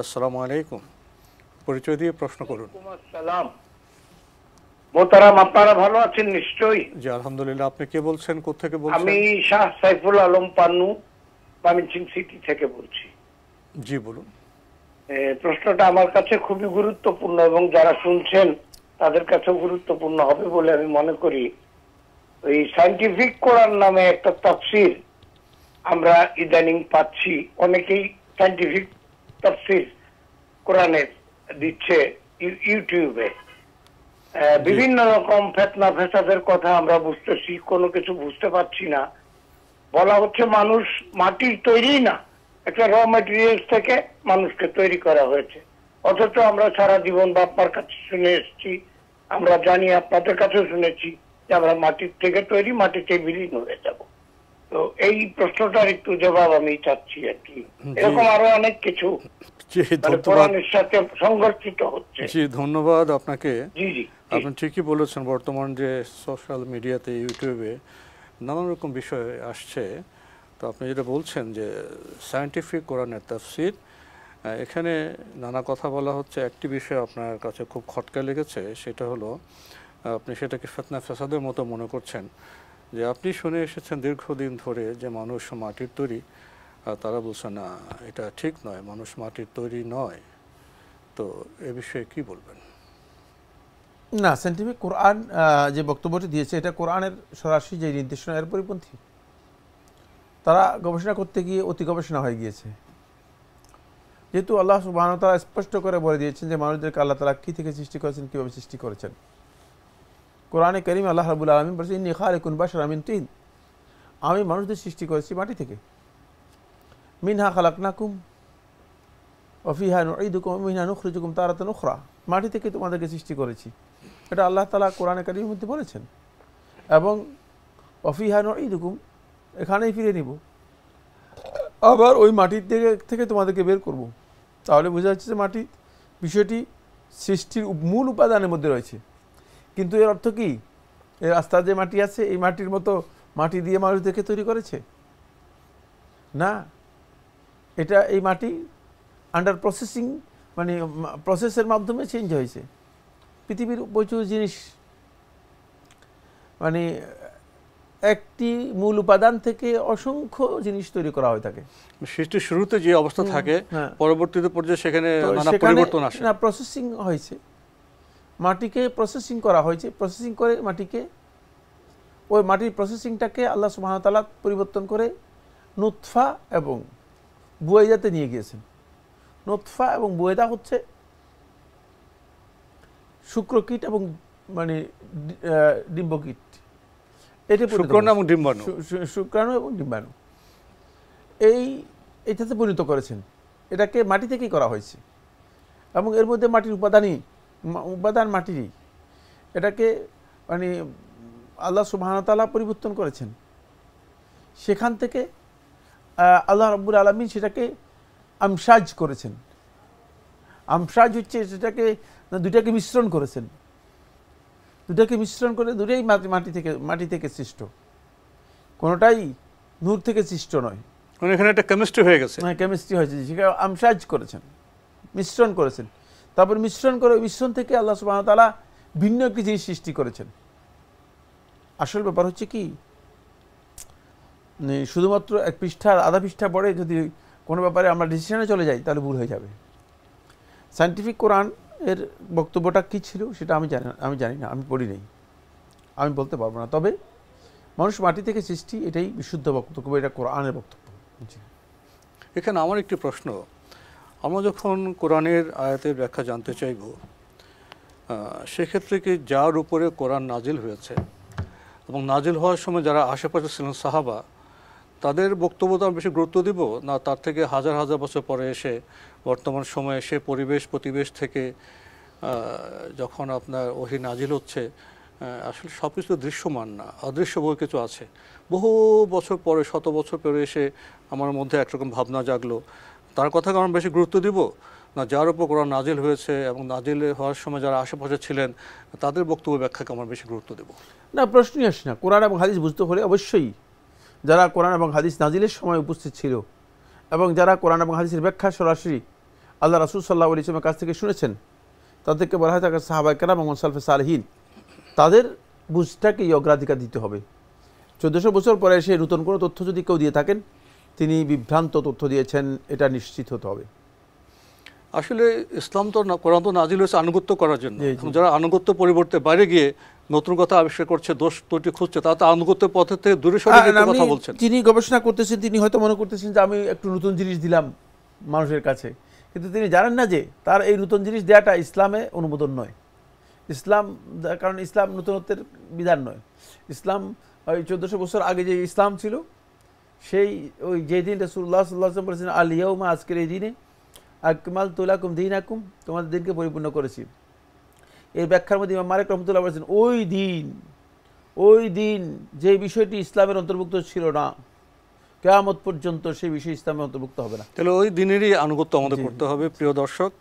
আসসালামু আলাইকুম। পরিচয় দিয়ে প্রশ্ন করুন। আসসালাম। মোহতারাম, আপনারা ভালো আছেন নিশ্চয়ই? জি আলহামদুলিল্লাহ। আপনি কে বলছেন, কোত্থেকে বলছেন? আমি শাহ সাইফুল আলম পান্নু, ময়মনসিং সিটি থেকে বলছি। জি বলুন। প্রশ্নটা আমার কাছে খুবই গুরুত্বপূর্ণ এবং যারা শুনছেন তাদের কাছেও গুরুত্বপূর্ণ হবে বলে আমি মনে করি। ওই সায়েন্টিফিক কোরআন নামে একটা তাফসীর আমরা ইদানিং পাচ্ছি, অনেকেই সায়েন্টিফিক তাফসীর কোরআনের দিচ্ছে ইউটিউবে। বিভিন্ন রকম ফেতনা ফেসাদের কথা আমরা বুঝতেছি, কোনো কিছু বুঝতে পারছি না। বলা হচ্ছে মানুষ মাটির তৈরি না, একটা র ম্যাটেরিয়ালস থেকে মানুষকে তৈরি করা হয়েছে। অথচ আমরা সারা জীবন বাপমার কাছে শুনে এসেছি, আমরা জানি, আপনাদের কাছেও শুনেছি যে আমরা মাটির থেকে তৈরি, মাটিতে বিলীন হয়ে যাব। তো এই প্রশ্নটার একটু জবাব আমি চাচ্ছি আর কি। এরকম আরো অনেক কিছু কোরআনের সাথে সংঘর্ষিত হচ্ছে। জি ধন্যবাদ আপনাকে। জি জি, আপনি ঠিকই বলেছেন, বর্তমান যে সোশ্যাল মিডিয়াতে ইউটিউবে নানান রকম বিষয় আসছে। তো আপনি যেটা বলছেন যে সায়েন্টিফিক কোরআনের তাফসীর, এখানে নানা কথা বলা হচ্ছে। একটি বিষয় আপনার কাছে খুব খটকা লেগেছে, সেটা হলো আপনি সেটাকে ফিতনা ফাসাদের মতো মনে করছেন। যে আপনি শুনে এসেছেন দীর্ঘদিন ধরে যে মানুষ মাটির তৈরি, তারা বলছে না এটা ঠিক নয়, মানুষ মাটির তৈরি নয়। তো এ বিষয়ে কি বলবেন? না, সায়েন্টিফিক কোরআন যে বক্তব্যটি দিয়েছে এটা কোরআনের সরাসরি যে নির্দেশনা এর পরিপন্থী। তারা গবেষণা করতে গিয়ে অতি গবেষণা হয়ে গিয়েছে। যেহেতু আল্লাহ সুবহানাহু ওয়া তাআলা স্পষ্ট করে বলে দিয়েছেন যে মানুষদেরকে আল্লাহ তাআলা কী থেকে সৃষ্টি করেছেন, কীভাবে সৃষ্টি করেছেন। কোরআনে কারীমে আল্লাহ রাব্বুল আলামিন বলেছেন ইন্নী খালিকুন বাশারাম মিন তিন, আমি মানুষদের সৃষ্টি করেছি মাটি থেকে। মিনহা খালাকনাকুম ওয়া ফিহা নুঈদুকুম ওয়া মিনহা নুখরিজুকুম তারাতান উখরা, মাটি থেকে তোমাদেরকে সৃষ্টি করেছি। এটা আল্লাহ তাআলা কোরআনে কারীমের মধ্যে বলেছেন। এবং ওয়া ফিহা নুঈদুকুম, এখানেই ফিরে নিব, আবার ওই মাটির থেকে তোমাদেরকে বের করব। তাহলে বোঝা যাচ্ছে যে মাটি বিষয়টি সৃষ্টির মূল উপাদানের মধ্যে রয়েছে। কিন্তু এর অর্থ কি এর রাস্তার যে মাটি আছে এই মাটির মতো মাটি দিয়ে মানুষদেরকে তৈরি করেছে? না, এটা এই মাটি আন্ডার প্রসেসিং, মানে প্রসেসের মাধ্যমে চেঞ্জ হয়েছে। পৃথিবীর প্রচুর জিনিস মানে একটি মূল উপাদান থেকে অসংখ্য জিনিস তৈরি করা হয়ে থাকে। সৃষ্টির শুরুতে যে অবস্থা থাকে, পরবর্তীতে পর্যায়ে সেখানে নানা পরিবর্তন আসে। না, প্রসেসিং হয়েছে, মাটিকে প্রসেসিং করা হয়েছে। প্রসেসিং করে মাটিকে, ওই মাটির প্রসেসিংটাকে আল্লাহ সুবহানাহু ওয়া তাআলা পরিবর্তন করে নুতফা এবং বুয়েদাতে নিয়ে গিয়েছেন। নুতফা এবং বুয়েদা হচ্ছে শুক্রকীট এবং মানে ডিম্বকীট, শুক্রাণু এবং ডিম্বাণু, শুক্রাণু এবং ডিম্বাণু এইটাতে পরিণত করেছেন। এটাকে মাটি থেকেই করা হয়েছে এবং এর মধ্যে মাটির উপাদান মাটিরই। এটাকে মানে আল্লাহ সুবহানাহু ওয়া তাআলা পরিবর্তন করেছেন। সেখান থেকে আল্লাহ রাব্বুল আলামিন সেটাকে আমসাজ করেছেন। আমসাজ হচ্ছে সেটাকে দুটাকে মিশ্রণ করেছেন। দুটাকে মিশ্রণ করে দুটোই মাটি থেকে সৃষ্ট, কোনোটাই নূর থেকে সৃষ্ট নয়। এখানে একটা কেমিস্ট্রি হয়ে গেছে। হ্যাঁ, কেমিস্ট্রি হয়েছে, সেখানে আমসাজ করেছেন, মিশ্রণ করেছেন। তারপর মিশ্রণ করে মিশ্রণ থেকে আল্লাহ সুবহানাহু ওয়া তাআলা ভিন্ন একটি জিনিস সৃষ্টি করেছেন। আসল ব্যাপার হচ্ছে কি, শুধুমাত্র এক পৃষ্ঠার আধা পৃষ্ঠা পড়ে যদি কোনো ব্যাপারে আমরা ডিসিশনে চলে যাই তাহলে ভুল হয়ে যাবে। সায়েন্টিফিক কোরআন এর বক্তব্যটা কী ছিল সেটা আমি জানি না, আমি পড়ি নেই, আমি বলতে পারবো না। তবে মানুষ মাটি থেকে সৃষ্টি, এটাই বিশুদ্ধ বক্তব্য, এটা কোরআনের বক্তব্য। এখানে আমার একটি প্রশ্ন, আমরা যখন কোরআনের আয়াতের ব্যাখ্যা জানতে চাইব, সেক্ষেত্রে কি যার উপরে কোরআন নাজিল হয়েছে এবং নাজিল হওয়ার সময় যারা আশেপাশে ছিলেন সাহাবা, তাদের বক্তব্য তো আমরা বেশি গুরুত্ব দিব না তার থেকে হাজার হাজার বছর পরে এসে বর্তমান সময়ে সে প্রতিবেশ থেকে যখন আপনার ওহী নাজিল হচ্ছে, আসলে সব কিছু দৃশ্যমান না, অদৃশ্য বই কিছু আছে। বহু বছর পরে, শত বছর পরে এসে আমার মধ্যে একরকম ভাবনা জাগলো, তার কথাকে আমরা বেশি গুরুত্ব দিব না যার উপর কোরআন নাজিল হয়েছে এবং নাজিল হওয়ার সময় যারা আশেপাশে ছিলেন তাদের বক্তব্য ব্যাখ্যাকে আমরা বেশি গুরুত্ব দেব? না, প্রশ্নই আসে না। কোরআন এবং হাদিস বুঝতে হলে অবশ্যই যারা কোরআন এবং হাদিস নাজিলের সময় উপস্থিত ছিল এবং যারা কোরআন এবং হাদিসের ব্যাখ্যা সরাসরি আল্লাহ রাসূল সাল্লাল্লাহু আলাইহি ওয়াসাল্লামের কাছ থেকে শুনেছেন, তাদেরকে বলা হয় তাকে সাহাবায়ে কেরাম এবং সালফে সালেহিন, তাদের বুঝটাকেই অগ্রাধিকার দিতে হবে। 1400 বছর পরে এসে নতুন কোনো তথ্য যদি কেউ দিয়ে থাকেন, তিনি বিভ্রান্ত তথ্য দিয়েছেন, এটা নিশ্চিত হতে হবে। আসলে ইসলাম তো কোরআন তো নাজিল হয়েছে আনুগত্য করার জন্য। জি, জি। এখন যারা আনুগত্য পরিবর্তে বাইরে গিয়ে নতুন কথা আবিষ্কার করছে, দোষ ত্রুটি খুঁজছে, তারা তো আনুগত্যের পথে থেকে দূরে সরে যেতে কথা বলছেন। যিনি গবেষণা করতেছেন তিনি হয়তো মনে করতেছেন যে আমি একটু নতুন জিনিস দিলাম মানুষের কাছে, কিন্তু তিনি জানেন না যে তার এই নতুন জিনিস দেওয়াটা ইসলামে অনুমোদন নয়। ইসলাম, কারণ ইসলাম নতুনত্বের বিধান নয়। ইসলাম ওই 1400 বছর আগে যে ইসলাম ছিল, সেই ওই যেদিন রাসূলুল্লাহ সাল্লাল্লাহু আলাইহি ওয়াসাল্লাম বলেছেন আল ইয়াউমা, আজকের এই দিনে আকমালতু লাকুম দীনাকুম, তোমাদের দিনকে পরিপূর্ণ করেছি। এর ব্যাখ্যার মধ্যে ইমাম মালিক রাহমাতুল্লাহ বলেছেন ওই দিন যে বিষয়টি ইসলামের অন্তর্ভুক্ত ছিল না, কিয়ামত পর্যন্ত সেই বিষয় ইসলামের অন্তর্ভুক্ত হবে না। তাহলে ওই দিনেরই আনুগত্য আমাদের করতে হবে। প্রিয় দর্শক,